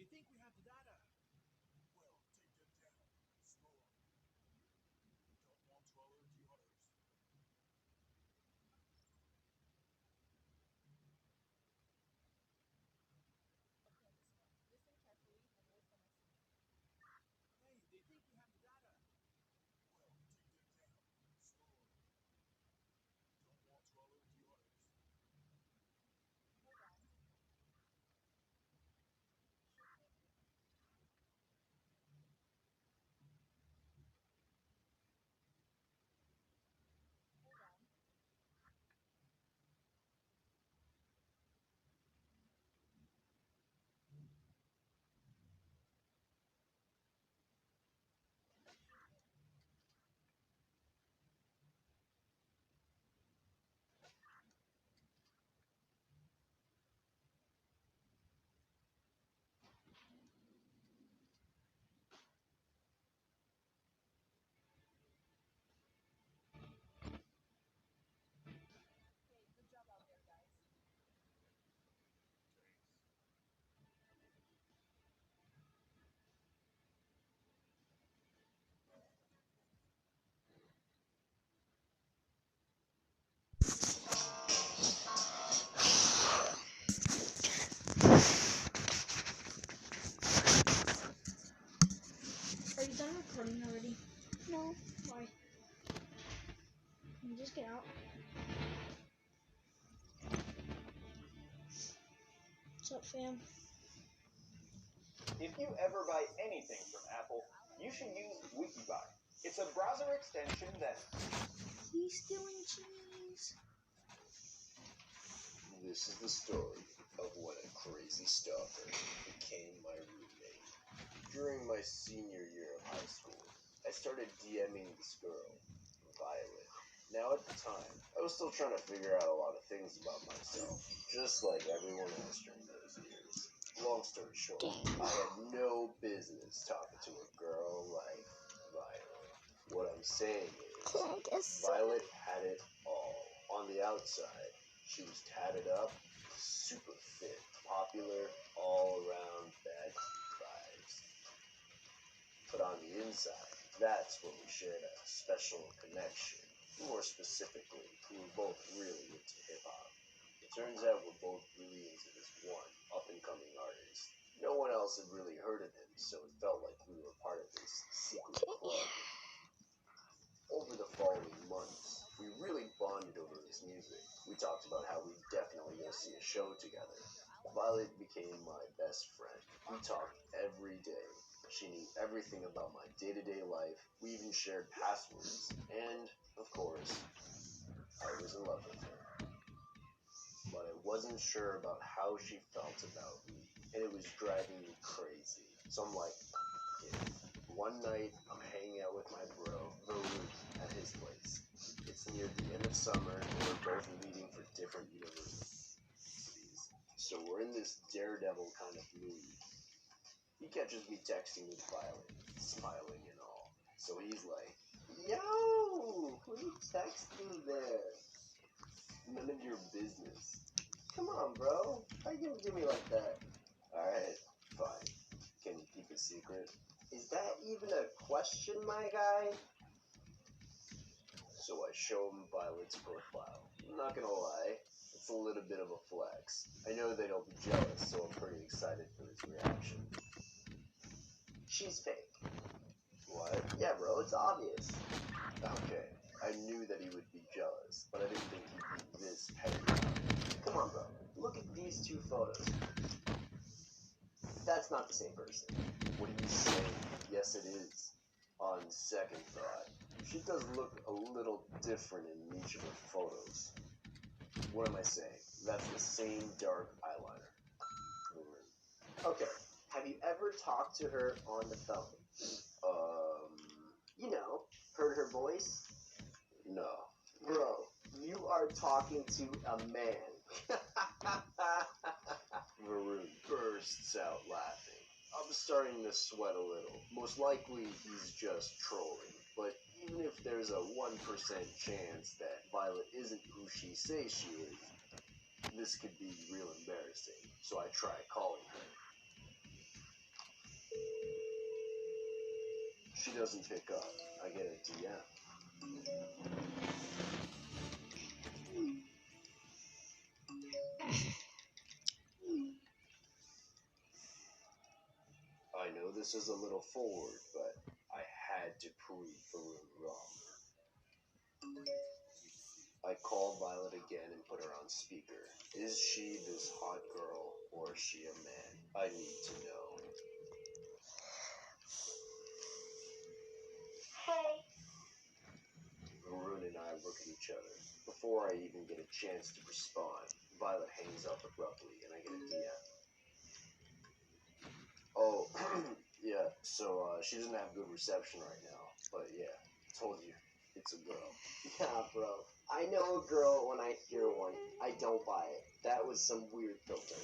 they think we have the data. Well, take them down. Slow. Don't want to alert the others. Hey, they think we have the data. Well, take them down. Slow. Don't want to alert the others. Are you done recording already? No. Why? Just get out. What's up, fam? If you ever buy anything from Apple, you should use Wikibuy. It's a browser extension that... He's stealing cheese. This is the story of when a crazy stalker became my roommate. During my senior year of high school, I started DMing this girl, Violet. Now at the time, I was still trying to figure out a lot of things about myself, just like everyone else during those years. Long story short, I had no business talking to a girl like Violet. What I'm saying is, Violet had it all. On the outside, she was tatted up, super fit, popular, all around bad vibes. But on the inside, that's when we shared a special connection. More specifically, we were both really into hip-hop. It turns out we're both really into this one up-and-coming artist. No one else had really heard of him, so it felt like we were part of this secret club. Over the following months, we really bonded over his music. We talked about how we'd definitely go see a show together. Violet became my best friend. We talked every day. She knew everything about my day-to-day life. We even shared passwords. And, of course, I was in love with her. But I wasn't sure about how she felt about me, and it was driving me crazy. So I'm like, yeah. One night, I'm hanging out with my bro, Varun, at his place. It's near the end of summer, and we're both leaving for different universities. So we're in this daredevil kind of mood. He catches me texting with Violet, smiling and all. So he's like, "Yo, who you texting there? None of your business. Come on, bro. How you gonna do me like that?" Alright, fine. Can you keep a secret? Is that even a question, my guy? So I show him Violet's profile. I'm not gonna lie, it's a little bit of a flex. I know that he'll be jealous, so I'm pretty excited for his reaction. She's fake. What? Yeah, bro, it's obvious. Okay, I knew that he would be jealous, but I didn't think he'd be this petty. Come on, bro. Look at these two photos. That's not the same person. What are you saying? Yes, it is. On second thought, she does look a little different in each of her photos. What am I saying? That's the same dark eyeliner. Okay, have you ever talked to her on the phone? You know, heard her voice? No. Bro, you are talking to a man. Varun bursts out laughing. I'm starting to sweat a little. Most likely he's just trolling. But even if there's a 1% chance that Violet isn't who she says she is, this could be real embarrassing. So I try calling her. She doesn't pick up. I get a DM. I know this is a little forward, but I had to prove Varun wrong. I called Violet again and put her on speaker. Is she this hot girl, or is she a man? I need to know. Hey. Varun and I look at each other. Before I even get a chance to respond, Violet hangs up abruptly and I get a DM. Oh, yeah, so she doesn't have good reception right now. But yeah, told you, it's a girl. Yeah, bro. I know a girl when I hear one. I don't buy it. That was some weird filter.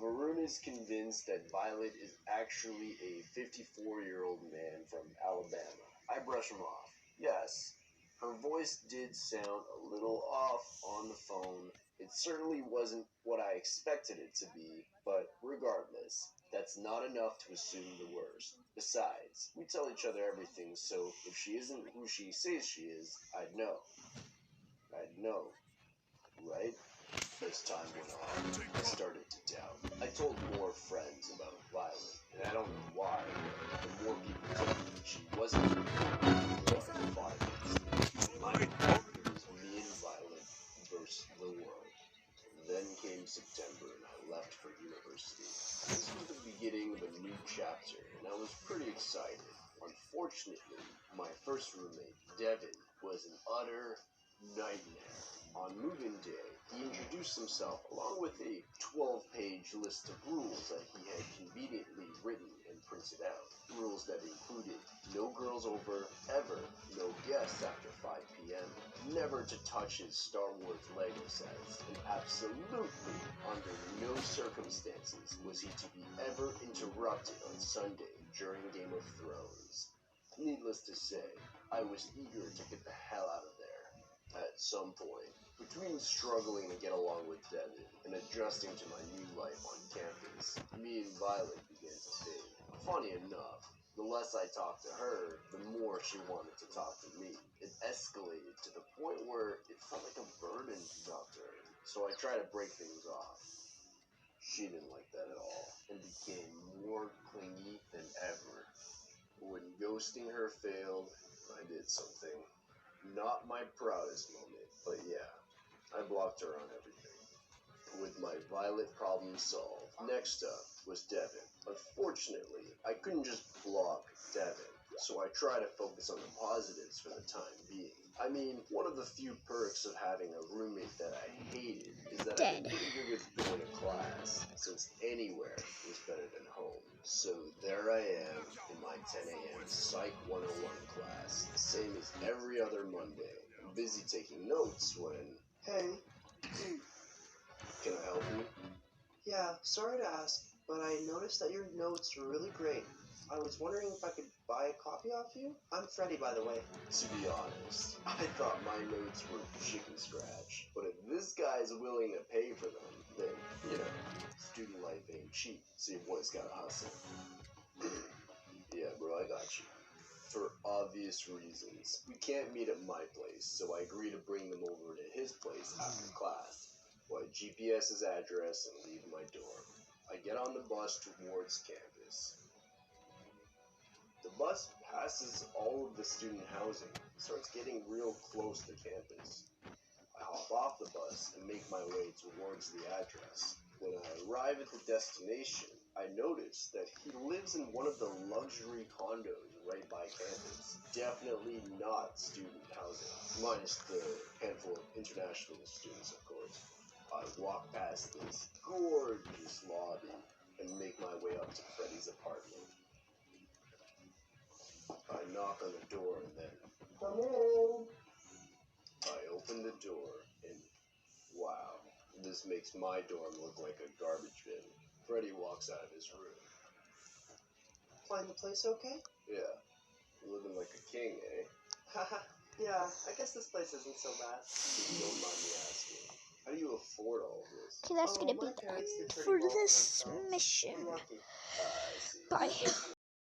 Varun is convinced that Violet is actually a 54-year-old man from Alabama. I brush him off. Yes, her voice did sound a little off on the phone. It certainly wasn't what I expected it to be, but regardless, that's not enough to assume the worst. Besides, we tell each other everything, so if she isn't who she says she is, I'd know. I'd know, right? As time went on, I started to doubt. I told more friends about Violet, and I don't know why, but the more people told me that she wasn't the more I fought against it. It was me and Violet versus the world. Then came September, and I left for university. This was the beginning of a new chapter, and I was pretty excited. Unfortunately, my first roommate, Devin, was an utter nightmare. On move-in day, he introduced himself along with a 12-page list of rules that he had conveniently written and printed out. Rules that included no girls over, ever, no guests after 5 p.m., never to touch his Star Wars Lego sets, and absolutely under no circumstances was he to be ever interrupted on Sunday during Game of Thrones. Needless to say, I was eager to get the hell out of there. At some point, between struggling to get along with Devin and adjusting to my new life on campus, me and Violet began to fade. Funny enough, the less I talked to her, the more she wanted to talk to me. It escalated to the point where it felt like a burden to talk to her, so I tried to break things off. She didn't like that at all, and became more clingy than ever. When ghosting her failed, I did something. Not my proudest moment, but yeah, I blocked her on everything. With my Violet problem solved, next up was Devin. Unfortunately, I couldn't just block Devin, so I tried to focus on the positives for the time being. I mean, one of the few perks of having a roommate that I hated is that I could pretty good with going to class, since anywhere was better than home. So there I am in my 10 a.m. Psych 101 class, same as every other Monday. I'm busy taking notes when... Hey. Can I help you? Yeah, sorry to ask, but I noticed that your notes were really great. I was wondering if I could buy a copy off you? I'm Freddy, by the way. To be honest, I thought my notes were chicken scratch. But if this guy's willing to pay for them, then, you know, student life ain't cheap, so your boy's gotta hustle. Yeah, bro, I got you. For obvious reasons, we can't meet at my place, so I agree to bring them over to his place after class. I GPS his address and leave my dorm. I get on the bus towards campus. The bus passes all of the student housing and starts getting real close to campus. I hop off the bus and make my way towards the address. When I arrive at the destination, I notice that he lives in one of the luxury condos right by campus. Definitely not student housing, minus the handful of international students, of course. I walk past this gorgeous lobby and make my way up to Freddy's apartment. I knock on the door and then, come in. I open the door and wow, this makes my dorm look like a garbage bin. Freddy walks out of his room. Find the place okay? Yeah, living like a king, eh? Haha, yeah, I guess this place isn't so bad. If you don't mind me asking, how do you afford all of this? Okay, that's gonna be the end for this mission. I see. Bye.